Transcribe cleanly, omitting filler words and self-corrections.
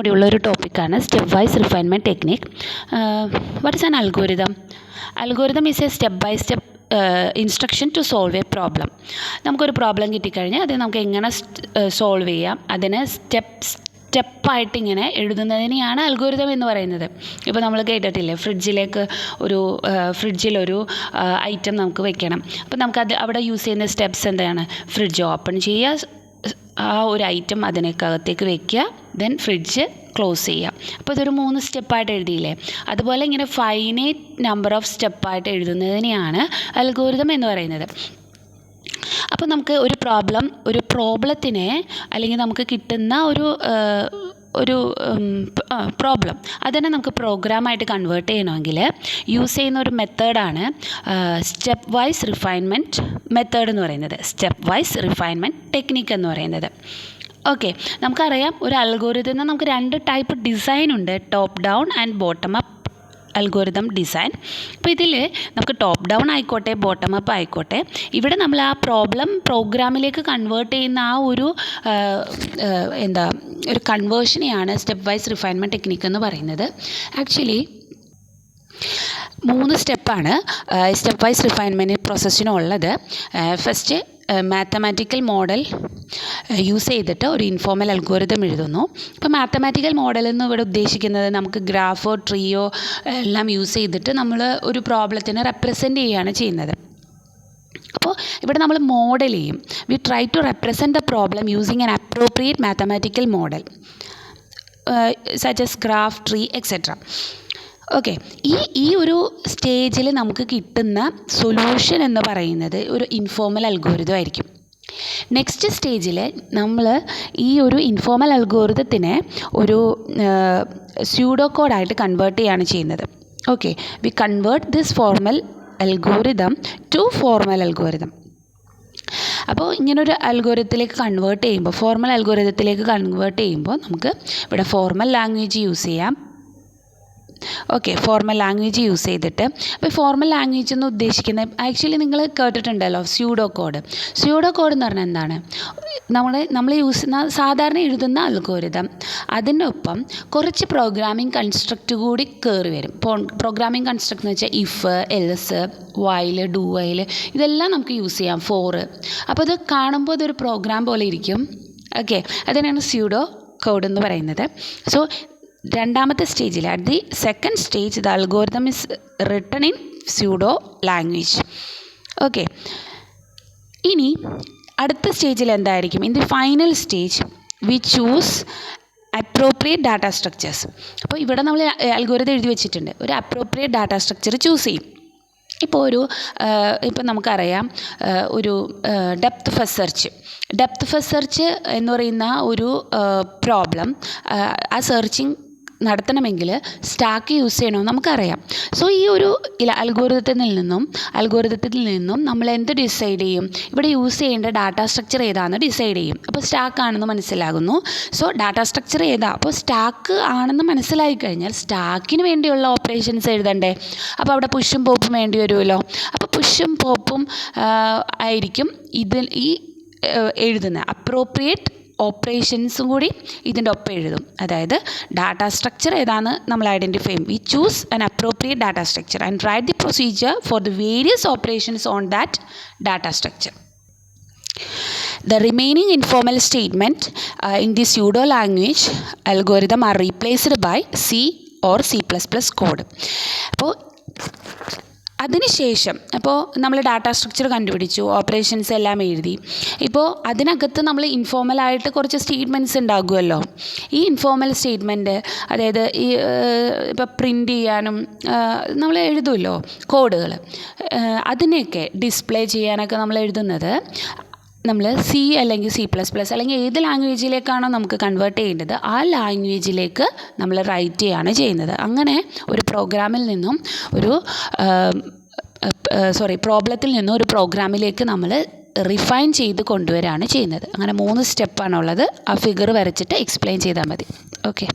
കൂടിയുള്ള ഒരു ടോപ്പിക്കാണ് step wise refinement technique. What is an algorithm? Algorithm is a step by step instruction to solve a problem. നമുക്കൊരു problem കിട്ടിക്കഴിഞ്ഞാൽ അത് നമുക്ക് എങ്ങനെ സോൾവ് ചെയ്യാം, അതിന് സ്റ്റെപ്പായിട്ട് ഇങ്ങനെ എഴുതുന്നതിനെയാണ് അൽഗോരിതം എന്ന് പറയുന്നത്. ഇപ്പോൾ നമ്മൾ കേട്ടിട്ടില്ലേ, ഫ്രിഡ്ജിലൊരു ഐറ്റം നമുക്ക് വെക്കണം. അപ്പോൾ നമുക്കത് അവിടെ യൂസ് ചെയ്യുന്ന സ്റ്റെപ്സ് എന്താണ്? ഫ്രിഡ്ജ് ഓപ്പൺ ചെയ്യുക, ആ ഒരു ഐറ്റം അതിനകത്തേക്ക് വെക്കുക, ദെൻ ഫ്രിഡ്ജ് ക്ലോസ് ചെയ്യുക. അപ്പോൾ ഇതൊരു 3 സ്റ്റെപ്പായിട്ട് എഴുതിയില്ലേ? അതുപോലെ ഇങ്ങനെ ഫൈനൈറ്റ് നമ്പർ ഓഫ് സ്റ്റെപ്പായിട്ട് എഴുതുന്നതിനെയാണ് അൽഗോരിതം എന്ന് പറയുന്നത്. അപ്പോൾ നമുക്ക് ഒരു പ്രോബ്ലത്തിനെ അല്ലെങ്കിൽ നമുക്ക് കിട്ടുന്ന ഒരു പ്രോബ്ലം അതിനെ നമുക്ക് പ്രോഗ്രാമായിട്ട് കൺവേർട്ട് ചെയ്യണമെങ്കിൽ യൂസ് ചെയ്യുന്ന ഒരു മെത്തേഡാണ് സ്റ്റെപ്പ് വൈസ് റിഫൈൻമെൻറ്റ് മെത്തേഡ് എന്ന് പറയുന്നത്, സ്റ്റെപ്പ് വൈസ് റിഫൈൻമെൻറ്റ് ടെക്നിക്ക് എന്ന് പറയുന്നത്. ഓക്കെ, നമുക്കറിയാം ഒരു അൽഗോരിതം നമുക്ക് 2 ടൈപ്പ് ഡിസൈൻ ഉണ്ട്, top down and bottom up algorithm design. അപ്പോൾ ഇതിൽ നമുക്ക് ടോപ്പ് ഡൗൺ ആയിക്കോട്ടെ ബോട്ടം അപ്പ് ആയിക്കോട്ടെ, ഇവിടെ നമ്മൾ ആ പ്രോഗ്രാമിലേക്ക് കൺവേർട്ട് ചെയ്യുന്ന ആ ഒരു ഒരു കൺവേർഷനെയാണ് സ്റ്റെപ്പ് വൈസ് റിഫൈൻമെൻറ്റ് ടെക്നിക്ക് എന്ന് പറയുന്നത്. ആക്ച്വലി 3 സ്റ്റെപ്പാണ് സ്റ്റെപ്പ് വൈസ് റിഫൈൻമെൻറ്റ് പ്രോസസ്സിനുള്ളത്. ഫസ്റ്റ് മാത്തമാറ്റിക്കൽ മോഡൽ യൂസ് ചെയ്തിട്ട് ഒരു ഇൻഫോർമൽ അൽഗോരിതം എഴുതുന്നു. ഇപ്പോൾ മാത്തമാറ്റിക്കൽ മോഡൽ എന്ന് ഇവിടെ ഉദ്ദേശിക്കുന്നത് നമുക്ക് ഗ്രാഫോ ട്രീയോ എല്ലാം യൂസ് ചെയ്തിട്ട് നമ്മൾ ഒരു പ്രോബ്ലത്തിനെ റെപ്രസെൻ്റ് ചെയ്യുകയാണ് ചെയ്യുന്നത്. അപ്പോൾ ഇവിടെ നമ്മൾ മോഡൽ ചെയ്യും. We try to represent the problem using an appropriate mathematical model such as graph, tree etcetera. Okay, ഈ ഒരു സ്റ്റേജിൽ നമുക്ക് കിട്ടുന്ന സൊല്യൂഷൻ എന്ന് പറയുന്നത് ഒരു ഇൻഫോർമൽ അൽഗോരിതം ആയിരിക്കും. നെക്സ്റ്റ് സ്റ്റേജിൽ നമ്മൾ ഈ ഒരു ഇൻഫോർമൽ അൽഗോരിതത്തിനെ ഒരു സ്യൂഡോ കോഡായിട്ട് കൺവേർട്ട് ചെയ്യുകയാണ് ചെയ്യുന്നത്. Okay, we convert this formal algorithm to formal algorithm. അപ്പോൾ ഇങ്ങനൊരു അൽഗോരിതത്തിലേക്ക് കൺവേർട്ട് ചെയ്യുമ്പോൾ, ഫോർമൽ അൽഗോരിതത്തിലേക്ക് കൺവേർട്ട് ചെയ്യുമ്പോൾ നമുക്ക് ഇവിടെ ഫോർമൽ ലാംഗ്വേജ് യൂസ് ചെയ്യാം. ഓക്കെ, ഫോർമൽ ലാംഗ്വേജ് യൂസ് ചെയ്തിട്ട്, അപ്പോൾ ഫോർമൽ ലാംഗ്വേജ് എന്ന് ഉദ്ദേശിക്കുന്നത് ആക്ച്വലി നിങ്ങൾ കേട്ടിട്ടുണ്ടല്ലോ സ്യൂഡോ കോഡ്. സ്യൂഡോ കോഡ് എന്ന് പറഞ്ഞാൽ എന്താണ്? നമ്മൾ യൂസ് ചെയ്യുന്ന സാധാരണ എഴുതുന്ന അൽഗോരിതം അതിനൊപ്പം കുറച്ച് പ്രോഗ്രാമിംഗ് കൺസ്ട്രക്റ്റ് കൂടി കയറി വരും. പ്രോഗ്രാമിംഗ് കൺസ്ട്രക്റ്റ് എന്ന് വെച്ചാൽ if, else, while, do while, ഇതെല്ലാം നമുക്ക് യൂസ് ചെയ്യാം, ഫോർ. അപ്പോൾ ഇത് കാണുമ്പോൾ ഇതൊരു പ്രോഗ്രാം പോലെ ഇരിക്കും. ഓക്കെ, അതിനാണ് സ്യൂഡോ കോഡ് എന്ന് പറയുന്നത്. സോ രണ്ടാമത്തെ സ്റ്റേജിൽ, at the second stage, the algorithm is written in pseudo language. Okay, ഇനി അടുത്ത സ്റ്റേജിൽ എന്തായിരിക്കും? In the final stage V choose appropriate data structures. അപ്പോൾ ഇവിടെ നമ്മൾ അൽഗോരിതം എഴുതി വെച്ചിട്ടുണ്ട്, ഒരു അപ്രോപ്രിയേറ്റ് ഡാറ്റ സ്ട്രക്ചർ ചൂസ് ചെയ്യും. ഇപ്പോൾ നമുക്കറിയാം ഒരു ഡെപ്ത് ഫസ്റ്റ് സെർച്ച് എന്ന് പറയുന്ന ഒരു പ്രോബ്ലം, ആ സെർച്ചിങ് നടത്തണമെങ്കിൽ സ്റ്റാക്ക് യൂസ് ചെയ്യണമെന്ന് നമുക്കറിയാം. സോ ഈ ഒരു അൽഗോരിതത്തിൽ നിന്നും നമ്മൾ എന്ത് ഡിസൈഡ് ചെയ്യും? ഇവിടെ യൂസ് ചെയ്യേണ്ട ഡാറ്റ സ്ട്രക്ചർ ഏതാണെന്ന് ഡിസൈഡ് ചെയ്യും. അപ്പോൾ സ്റ്റാക്ക് ആണെന്ന് മനസ്സിലാകുന്നു. സോ ഡാറ്റ സ്ട്രക്ചർ ഏതാ? അപ്പോൾ സ്റ്റാക്ക് ആണെന്ന് മനസ്സിലായി കഴിഞ്ഞാൽ സ്റ്റാക്കിന് വേണ്ടിയുള്ള ഓപ്പറേഷൻസ് എഴുതണ്ടേ? അപ്പോൾ അവിടെ പുഷും പോപ്പും വേണ്ടി വരുമല്ലോ. അപ്പോൾ പുഷും പോപ്പും ആയിരിക്കും ഇതിൽ എഴുതുന്ന അപ്രോപ്രിയേറ്റ് ഓപ്പറേഷൻസും കൂടി ഇതിൻ്റെ ഒപ്പം എഴുതും. അതായത് ഡാറ്റ സ്ട്രക്ചർ ഏതാണെന്ന് നമ്മൾ ഐഡൻറ്റിഫൈ ചെയ്യും. We choose an appropriate data structure and write the procedure for the various operations on that data structure. The remaining informal statement in the pseudo language algorithm are replaced by C or C++ code. അപ്പോൾ അതിനുശേഷം നമ്മൾ data structure കണ്ടുപിടിച്ചു, operations എല്ലാം എഴുതി. ഇപ്പോൾ അതിനകത്ത് നമ്മൾ ഇൻഫോർമലായിട്ട് കുറച്ച് സ്റ്റേറ്റ്മെൻറ്റ്സ് ഉണ്ടാകുമല്ലോ. ഈ ഇൻഫോർമൽ സ്റ്റേറ്റ്മെൻറ്റ്, അതായത് ഇപ്പോൾ പ്രിൻ്റ് ചെയ്യാനും നമ്മൾ എഴുതുമല്ലോ കോഡുകൾ, അതിനെയൊക്കെ ഡിസ്പ്ലേ ചെയ്യാനൊക്കെ നമ്മൾ എഴുതുന്നത് നമ്മൾ C അല്ലെങ്കിൽ C++ അല്ലെങ്കിൽ ഏത് ലാംഗ്വേജിലേക്കാണോ നമുക്ക് കൺവേർട്ട് ചെയ്യേണ്ടത് ആ ലാംഗ്വേജിലേക്ക് നമ്മൾ റൈറ്റ് ചെയ്യുകയാണ് ചെയ്യുന്നത്. അങ്ങനെ ഒരു പ്രോബ്ലത്തിൽ നിന്നും ഒരു പ്രോഗ്രാമിലേക്ക് നമ്മൾ റിഫൈൻ ചെയ്ത് കൊണ്ടുവരികയാണ് ചെയ്യുന്നത്. അങ്ങനെ 3 സ്റ്റെപ്പാണുള്ളത്. ആ ഫിഗർ വരച്ചിട്ട് എക്സ്പ്ലെയിൻ ചെയ്താൽ മതി. ഓക്കെ.